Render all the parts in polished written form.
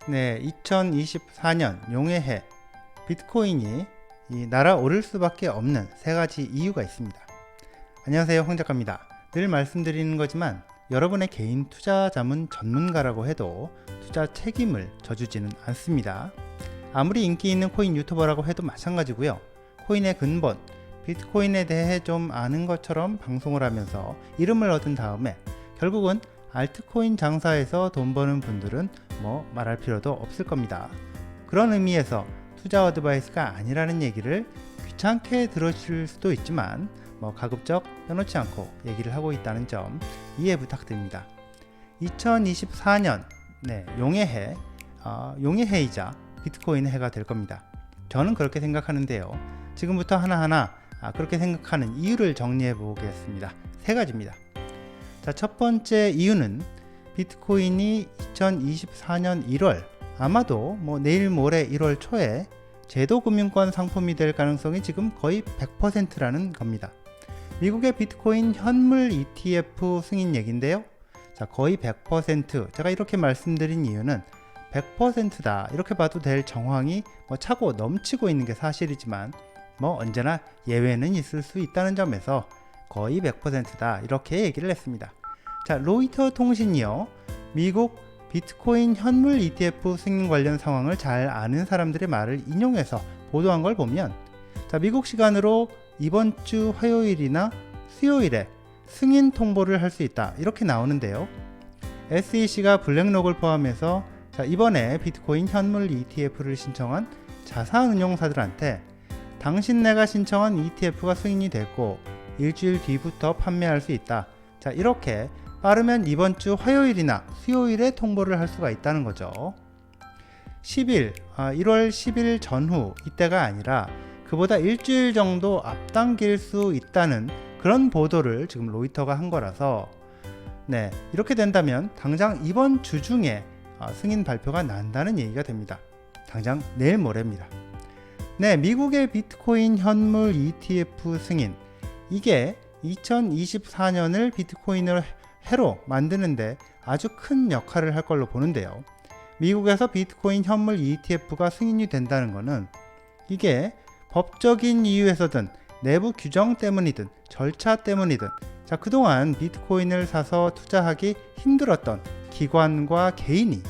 네, 2024년 용의 해 비트코인이 날아오를 수밖에 없는 세 가지 이유가 있습니다. 안녕하세요, 황 작가입니다. 늘 말씀드리는 거지만 여러분의 개인 투자 자문 전문가라고 해도 투자 책임을 져주지는 않습니다. 아무리 인기 있는 코인 유튜버라고 해도 마찬가지고요. 코인의 근본, 비트코인에 대해 좀 아는 것처럼 방송을 하면서 이름을 얻은 다음에 결국은 알트코인 장사에서 돈 버는 분들은 뭐 말할 필요도 없을 겁니다. 그런 의미에서 투자 어드바이스가 아니라는 얘기를 귀찮게 들으실 수도 있지만 가급적 빼놓지 않고 얘기를 하고 있다는 점 이해 부탁드립니다. 2024년 용의 해, 용의 해이자 비트코인 해가 될 겁니다. 저는 그렇게 생각하는데요. 지금부터 하나하나 그렇게 생각하는 이유를 정리해 보겠습니다. 세 가지입니다. 자, 첫 번째 이유는 비트코인이 2024년 1월 아마도 내일 모레 1월 초에 제도금융권 상품이 될 가능성이 지금 거의 100%라는 겁니다. 미국의 비트코인 현물 ETF 승인 얘기인데요. 자, 거의 100%. 제가 이렇게 말씀드린 이유는 100%다 이렇게 봐도 될 정황이 차고 넘치고 있는 게 사실이지만 언제나 예외는 있을 수 있다는 점에서 거의 100%다 이렇게 얘기를 했습니다. 자, 로이터 통신이요, 미국 비트코인 현물 ETF 승인 관련 상황을 잘 아는 사람들의 말을 인용해서 보도한 걸 보면, 자, 미국 시간으로 이번 주 화요일이나 수요일에 승인 통보를 할 수 있다 이렇게 나오는데요. SEC가 블랙록을 포함해서 이번에 비트코인 현물 ETF를 신청한 자산운용사들한테 당신네가 신청한 ETF가 승인이 됐고 일주일 뒤부터 판매할 수 있다. 자, 이렇게 빠르면 이번 주 화요일이나 수요일에 통보를 할 수가 있다는 거죠. 1월 10일 전후 이때가 아니라 그보다 일주일 정도 앞당길 수 있다는 그런 보도를 지금 로이터가 한 거라서 이렇게 된다면 당장 이번 주 중에 승인 발표가 난다는 얘기가 됩니다. 당장 내일 모레입니다. 미국의 비트코인 현물 ETF 승인, 이게 2024년을 비트코인을 해로 만드는데 아주 큰 역할을 할 걸로 보는데요. 미국에서 비트코인 현물 ETF가 승인이 된다는 것은 이게 법적인 이유에서든 내부 규정 때문이든 절차 때문이든 그동안 비트코인을 사서 투자하기 힘들었던 기관과 개인이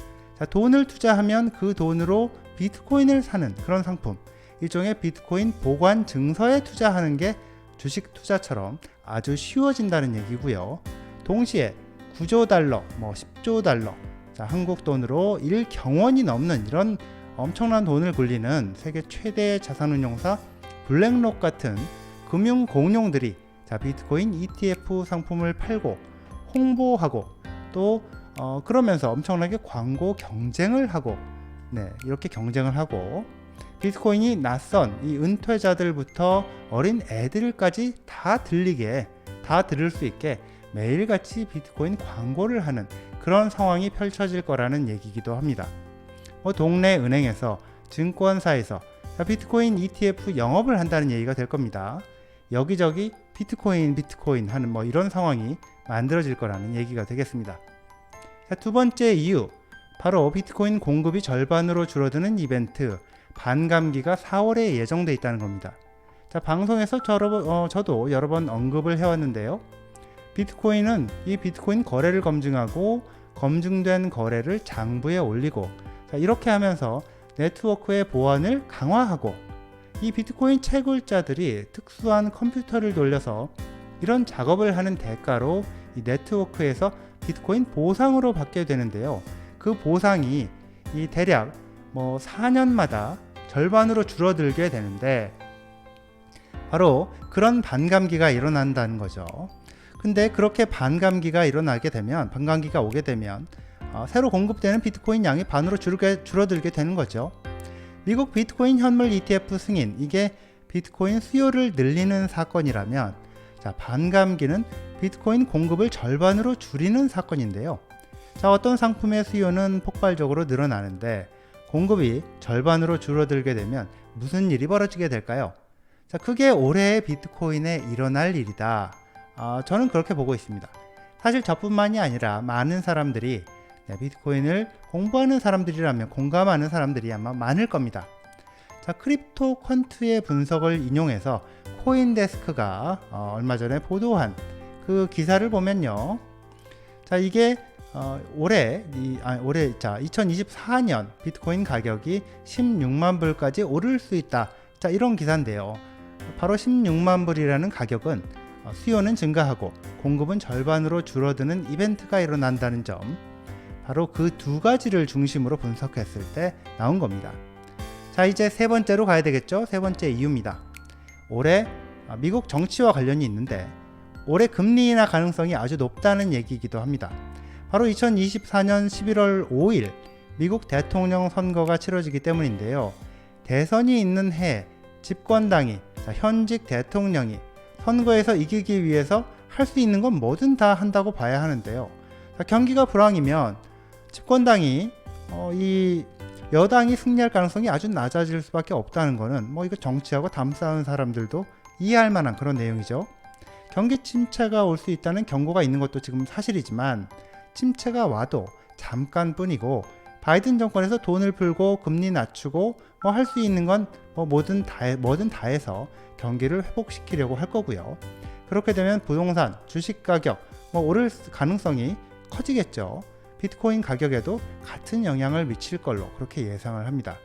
돈을 투자하면 그 돈으로 비트코인을 사는 그런 상품, 일종의 비트코인 보관 증서에 투자하는 게 주식 투자처럼 아주 쉬워진다는 얘기고요. 동시에 9조 달러, 10조 달러, 한국 돈으로 1경원이 넘는 이런 엄청난 돈을 굴리는 세계 최대 자산운용사 블랙록 같은 금융 공룡들이 비트코인 ETF 상품을 팔고 홍보하고 또 그러면서 엄청나게 광고 경쟁을 하고 이렇게 경쟁을 하고 비트코인이 낯선 이 은퇴자들부터 어린 애들까지 다 들을 수 있게 매일같이 비트코인 광고를 하는 그런 상황이 펼쳐질 거라는 얘기이기도 합니다. 동네 은행에서 증권사에서 비트코인 ETF 영업을 한다는 얘기가 될 겁니다. 여기저기 비트코인 하는 이런 상황이 만들어질 거라는 얘기가 되겠습니다. 자, 두 번째 이유, 바로 비트코인 공급이 절반으로 줄어드는 이벤트 반감기가 4월에 예정돼 있다는 겁니다. 자, 방송에서 저도 여러 번 언급을 해왔는데요. 비트코인은 이 비트코인 거래를 검증하고 검증된 거래를 장부에 올리고 이렇게 하면서 네트워크의 보안을 강화하고 이 비트코인 채굴자들이 특수한 컴퓨터를 돌려서 이런 작업을 하는 대가로 이 네트워크에서 비트코인 보상으로 받게 되는데요. 그 보상이 대략 4년마다 절반으로 줄어들게 되는데 바로 그런 반감기가 일어난다는 거죠. 근데 그렇게 반감기가 오게 되면 새로 공급되는 비트코인 양이 반으로 줄어들게 되는 거죠. 미국 비트코인 현물 ETF 승인, 이게 비트코인 수요를 늘리는 사건이라면 반감기는 비트코인 공급을 절반으로 줄이는 사건인데요. 어떤 상품의 수요는 폭발적으로 늘어나는데 공급이 절반으로 줄어들게 되면 무슨 일이 벌어지게 될까요? 그게 올해의 비트코인에 일어날 일이다. 저는 그렇게 보고 있습니다. 사실 저뿐만이 아니라 많은 사람들이 네, 비트코인을 공부하는 사람들이라면 공감하는 사람들이 아마 많을 겁니다. 자, 크립토 퀀트의 분석을 인용해서 코인데스크가 얼마 전에 보도한 그 기사를 보면요. 자, 이게 올해 2024년 비트코인 가격이 16만 불까지 오를 수 있다. 자, 이런 기사인데요. 바로 16만 불이라는 가격은 수요는 증가하고 공급은 절반으로 줄어드는 이벤트가 일어난다는 점, 바로 그 두 가지를 중심으로 분석했을 때 나온 겁니다. 자, 이제 세 번째로 가야 되겠죠. 세 번째 이유입니다. 올해 미국 정치와 관련이 있는데 올해 금리 인하 가능성이 아주 높다는 얘기이기도 합니다. 바로 2024년 11월 5일 미국 대통령 선거가 치러지기 때문인데요. 대선이 있는 해 집권당이, 현직 대통령이 선거에서 이기기 위해서 할 수 있는 건 뭐든 다 한다고 봐야 하는데요. 경기가 불황이면 집권당이 이 여당이 승리할 가능성이 아주 낮아질 수밖에 없다는 거는 이거 정치하고 담싸는 사람들도 이해할 만한 그런 내용이죠. 경기 침체가 올 수 있다는 경고가 있는 것도 지금 사실이지만 침체가 와도 잠깐뿐이고 바이든 정권에서 돈을 풀고 금리 낮추고 할 수 있는 건 뭐든 다 해서 경기를 회복시키려고 할 거고요. 그렇게 되면 부동산, 주식 가격 오를 가능성이 커지겠죠. 비트코인 가격에도 같은 영향을 미칠 걸로 그렇게 예상을 합니다.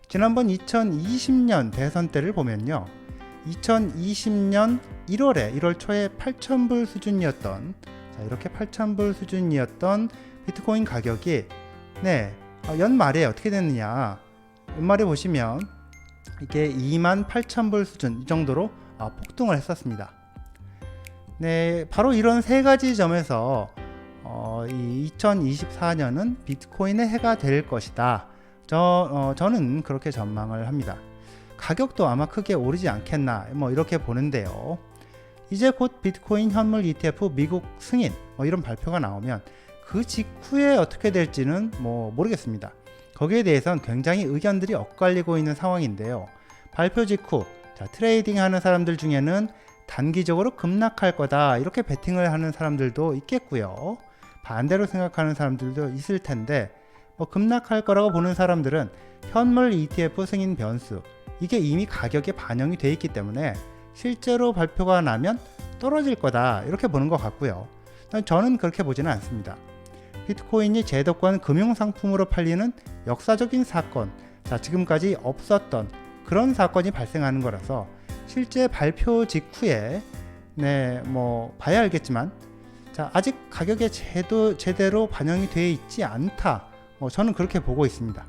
지난번 2020년 대선 때를 보면요. 2020년 1월 초에 8,000불 수준이었던, 이렇게 8,000불 수준이었던 비트코인 가격이 연말에 어떻게 됐느냐. 연말에 보시면 이게 28,000불 수준 이 정도로 폭등을 했었습니다. 네, 바로 이런 세 가지 점에서 이 2024년은 비트코인의 해가 될 것이다. 저는 그렇게 전망을 합니다. 가격도 아마 크게 오르지 않겠나 이렇게 보는데요. 이제 곧 비트코인 현물 ETF 미국 승인 이런 발표가 나오면 그 직후에 어떻게 될지는 모르겠습니다. 거기에 대해서는 굉장히 의견들이 엇갈리고 있는 상황인데요. 발표 직후 트레이딩 하는 사람들 중에는 단기적으로 급락할 거다 이렇게 베팅을 하는 사람들도 있겠고요. 반대로 생각하는 사람들도 있을 텐데 급락할 거라고 보는 사람들은 현물 ETF 승인 변수, 이게 이미 가격에 반영이 돼 있기 때문에 실제로 발표가 나면 떨어질 거다 이렇게 보는 것 같고요. 저는 그렇게 보지는 않습니다. 비트코인이 제도권 금융상품으로 팔리는 역사적인 사건, 지금까지 없었던 그런 사건이 발생하는 거라서 실제 발표 직후에 봐야 알겠지만 아직 가격에 제대로 반영이 되어 있지 않다. 저는 그렇게 보고 있습니다.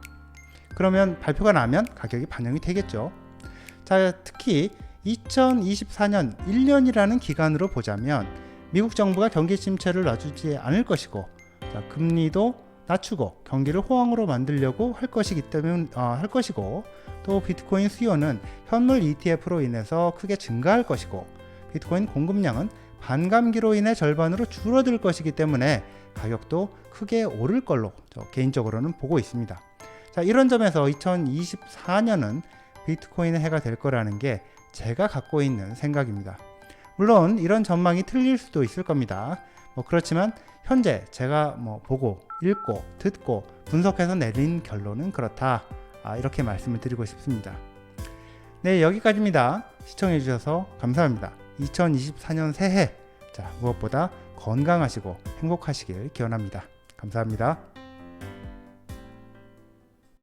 그러면 발표가 나면 가격이 반영이 되겠죠. 특히 2024년 1년이라는 기간으로 보자면 미국 정부가 경기 침체를 놔주지 않을 것이고 금리도 낮추고 경기를 호황으로 만들려고 할 것이고 또 비트코인 수요는 현물 ETF로 인해서 크게 증가할 것이고 비트코인 공급량은 반감기로 인해 절반으로 줄어들 것이기 때문에 가격도 크게 오를 걸로 개인적으로는 보고 있습니다. 이런 점에서 2024년은 비트코인의 해가 될 거라는 게 제가 갖고 있는 생각입니다. 물론 이런 전망이 틀릴 수도 있을 겁니다. 그렇지만 현재 제가 보고 읽고 듣고 분석해서 내린 결론은 그렇다. 이렇게 말씀을 드리고 싶습니다. 네, 여기까지입니다. 시청해 주셔서 감사합니다. 2024년 새해 무엇보다 건강하시고 행복하시길 기원합니다. 감사합니다.